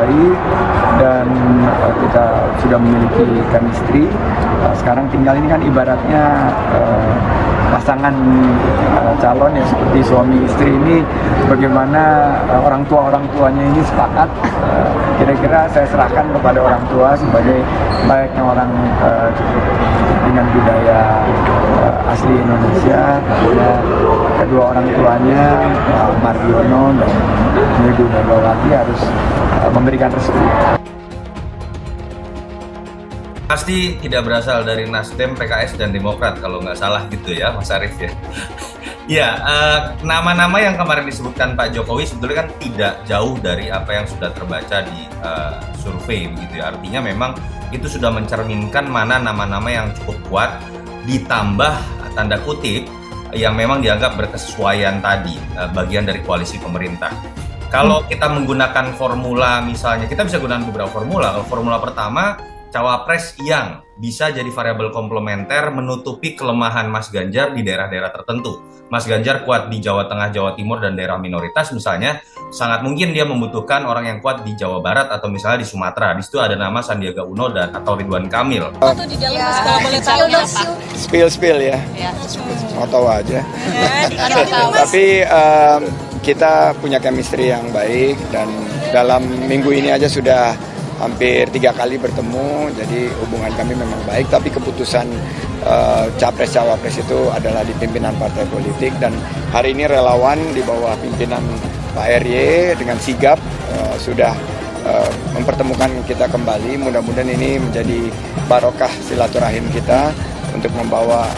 baik dan kita sudah memiliki chemistry. Sekarang tinggal ini kan ibaratnya pasangan calon ya, seperti suami istri ini, bagaimana orang tuanya ini sepakat. Kira-kira saya serahkan kepada orang tua sebagai layaknya orang dengan budaya asli Indonesia. Kedua orang tuanya, Mardiono dan Ibu Megawati, harus memberikan restu. Pasti tidak berasal dari Nasdem, PKS, dan Demokrat kalau nggak salah gitu ya, Mas Arief ya. Ya, nama-nama yang kemarin disebutkan Pak Jokowi sebetulnya kan tidak jauh dari apa yang sudah terbaca di survei begitu ya. Artinya memang itu sudah mencerminkan mana nama-nama yang cukup kuat, ditambah tanda kutip yang memang dianggap berkesesuaian tadi, bagian dari koalisi pemerintah. Kalau kita menggunakan formula, misalnya kita bisa gunakan beberapa formula. Kalau formula pertama, cawapres yang bisa jadi variabel komplementer menutupi kelemahan Mas Ganjar di daerah-daerah tertentu. Mas Ganjar kuat di Jawa Tengah, Jawa Timur, dan daerah minoritas misalnya, sangat mungkin dia membutuhkan orang yang kuat di Jawa Barat atau misalnya di Sumatera. Di situ ada nama Sandiaga Uno dan atau Ridwan Kamil. Di dalam kalau boleh tahu apa? Spill ya. Mau tahu aja. Tapi kita punya chemistry yang baik dan dalam minggu ini aja sudah hampir 3 kali bertemu, jadi hubungan kami memang baik. Tapi keputusan capres-cawapres itu adalah di pimpinan partai politik, dan hari ini relawan di bawah pimpinan Pak RY dengan sigap sudah mempertemukan kita kembali. Mudah-mudahan ini menjadi barokah silaturahim kita untuk membawa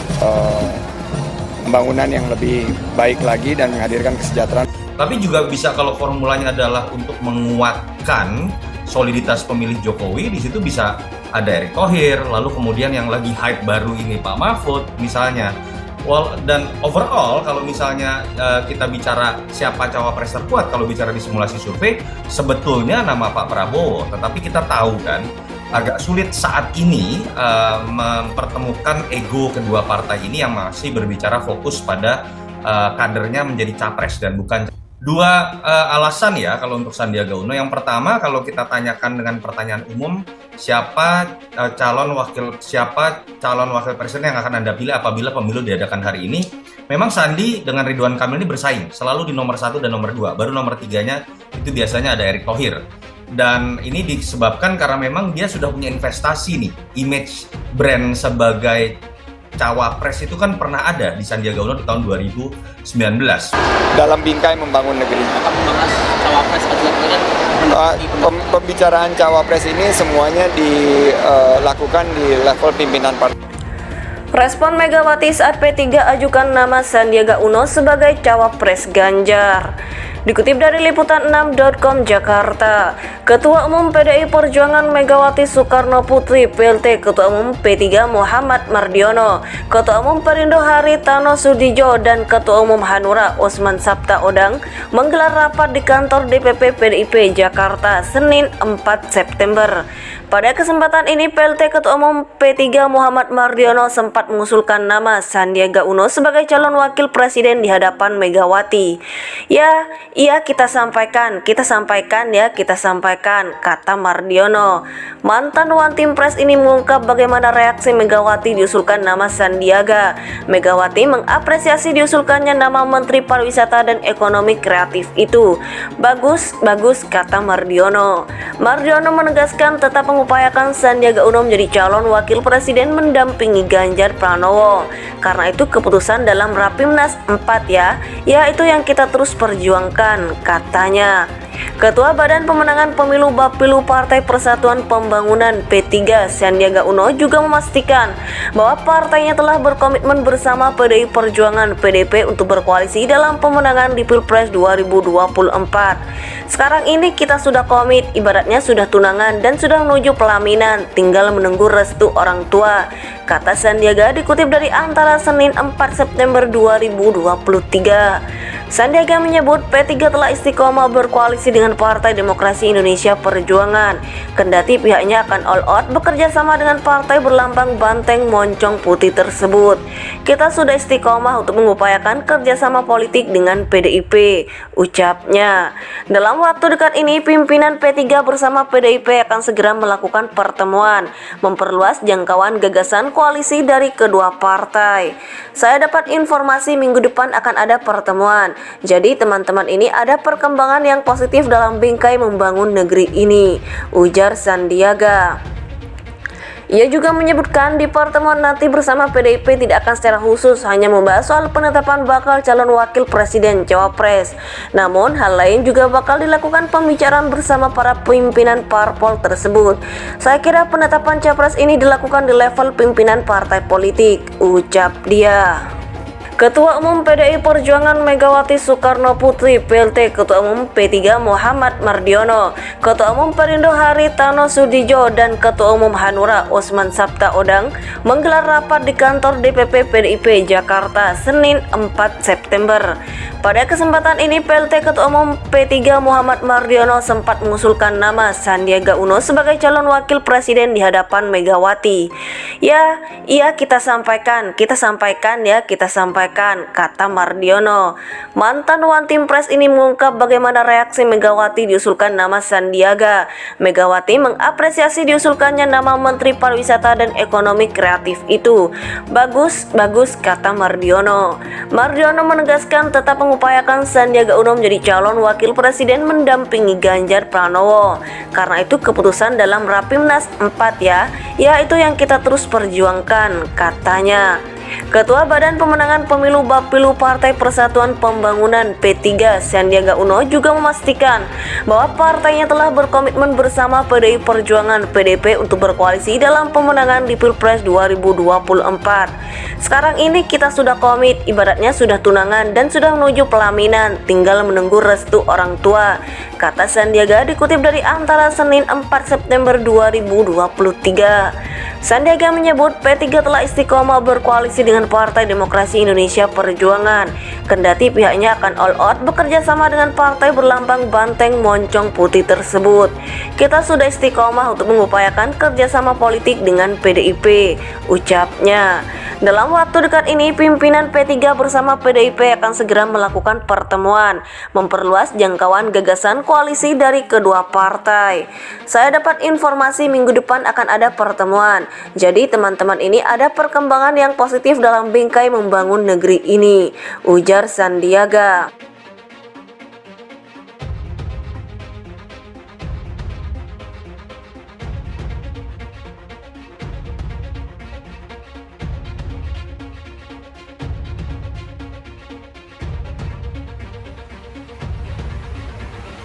pembangunan yang lebih baik lagi dan menghadirkan kesejahteraan. Tapi juga bisa kalau formulanya adalah untuk menguatkan soliditas pemilih Jokowi, di situ bisa ada Erick Thohir, lalu kemudian yang lagi hype baru ini Pak Mahfud misalnya. Dan overall kalau misalnya kita bicara siapa cawapres terkuat, kalau bicara di simulasi survei sebetulnya nama Pak Prabowo, tetapi kita tahu kan agak sulit saat ini mempertemukan ego kedua partai ini yang masih berbicara fokus pada kadernya menjadi capres dan bukan. Dua alasan ya kalau untuk Sandiaga Uno. Yang pertama, kalau kita tanyakan dengan pertanyaan umum, siapa calon wakil presiden yang akan Anda pilih apabila pemilu diadakan hari ini, memang Sandi dengan Ridwan Kamil ini bersaing selalu di nomor 1 dan nomor 2. Baru nomor 3-nya itu biasanya ada Erick Thohir. Dan ini disebabkan karena memang dia sudah punya investasi nih, image brand sebagai cawapres itu kan pernah ada di Sandiaga Uno di tahun 2019. Dalam bingkai membangun negeri. Akan membahas cawapres Pembicaraan cawapres ini semuanya dilakukan di level pimpinan partai. Respon Megawati saat P3 ajukan nama Sandiaga Uno sebagai cawapres Ganjar. Dikutip dari liputan6.com Jakarta, Ketua Umum PDI Perjuangan Megawati Soekarno Putri, PLT Ketua Umum P3 Muhammad Mardiono, Ketua Umum Perindo Haritano Sudijyo, dan Ketua Umum Hanura Usman Sabta Odang menggelar rapat di kantor DPP PDIP Jakarta Senin 4 September. Pada kesempatan ini, PLT Ketua Umum P3 Muhammad Mardiono sempat mengusulkan nama Sandiaga Uno sebagai calon wakil presiden di hadapan Megawati. Iya kita sampaikan, kata Mardiono. Mantan One Team Press ini mengungkap bagaimana reaksi Megawati diusulkan nama Sandiaga. Megawati mengapresiasi diusulkannya nama Menteri Pariwisata dan Ekonomi Kreatif itu. Bagus, kata Mardiono. Mardiono menegaskan tetap mengupayakan Sandiaga Uno menjadi calon wakil presiden mendampingi Ganjar Pranowo. Karena itu keputusan dalam Rapimnas 4 ya itu yang kita terus perjuangkan, katanya. Ketua Badan Pemenangan Pemilu Bapilu Partai Persatuan Pembangunan P3 Sandiaga Uno juga memastikan bahwa partainya telah berkomitmen bersama PDI Perjuangan PDP untuk berkoalisi dalam pemenangan di Pilpres 2024. Sekarang ini kita sudah komit, ibaratnya sudah tunangan dan sudah menuju pelaminan, tinggal menunggu restu orang tua, kata Sandiaga dikutip dari Antara Senin 4 September 2023. Sandiaga menyebut P3 telah istiqomah berkoalisi dengan Partai Demokrasi Indonesia Perjuangan, kendati pihaknya akan all out bekerja sama dengan partai berlambang banteng moncong putih tersebut. Kita sudah istiqomah untuk mengupayakan kerjasama politik dengan PDIP, ucapnya. Dalam waktu dekat ini, pimpinan P3 bersama PDIP akan segera melakukan pertemuan, memperluas jangkauan gagasan koalisi dari kedua partai. Saya dapat informasi minggu depan akan ada pertemuan. Jadi teman-teman ini ada perkembangan yang positif dalam bingkai membangun negeri ini, ujar Sandiaga. Ia juga menyebutkan di pertemuan nanti bersama PDIP tidak akan secara khusus hanya membahas soal penetapan bakal calon wakil presiden cawapres. Namun hal lain juga bakal dilakukan pembicaraan bersama para pimpinan parpol tersebut. Saya kira penetapan capres ini dilakukan di level pimpinan partai politik, ucap dia. Ketua Umum PDI Perjuangan Megawati Soekarno Putri, PLT Ketua Umum P3 Muhammad Mardiono, Ketua Umum Perindo Haritano Sudijyo, dan Ketua Umum Hanura Usman Sabta Odang menggelar rapat di kantor DPP PDIP Jakarta Senin 4 September. Pada kesempatan ini, PLT Ketua Umum P3 Muhammad Mardiono sempat mengusulkan nama Sandiaga Uno sebagai calon wakil presiden di hadapan Megawati. Kita sampaikan, kata Mardiono. Mantan One Team Press ini mengungkap bagaimana reaksi Megawati diusulkan nama Sandiaga. Megawati mengapresiasi diusulkannya nama Menteri Pariwisata dan Ekonomi Kreatif itu. Bagus, kata Mardiono. Mardiono menegaskan tetap mengupayakan Sandiaga Uno menjadi calon wakil presiden mendampingi Ganjar Pranowo. Karena itu keputusan dalam Rapimnas 4 ya itu yang kita terus perjuangkan, katanya. Ketua Badan Pemenangan Pemilu Bapilu Partai Persatuan Pembangunan P3 Sandiaga Uno juga memastikan bahwa partainya telah berkomitmen bersama PDI Perjuangan PDP untuk berkoalisi dalam pemenangan di Pilpres 2024. Sekarang ini kita sudah komit, ibaratnya sudah tunangan dan sudah menuju pelaminan, tinggal menunggu restu orang tua, kata Sandiaga dikutip dari Antara Senin 4 September 2023. Sandiaga menyebut P3 telah istiqomah berkoalisi dengan Partai Demokrasi Indonesia Perjuangan, kendati pihaknya akan all out bekerja sama dengan partai berlambang banteng moncong putih tersebut. Kita sudah istiqomah untuk mengupayakan kerjasama politik dengan PDIP, ucapnya. Dalam waktu dekat ini, pimpinan P3 bersama PDIP akan segera melakukan pertemuan, memperluas jangkauan gagasan koalisi dari kedua partai. Saya dapat informasi minggu depan akan ada pertemuan. Jadi teman-teman ini ada perkembangan yang positif dalam bingkai membangun negeri ini, ujar Sandiaga.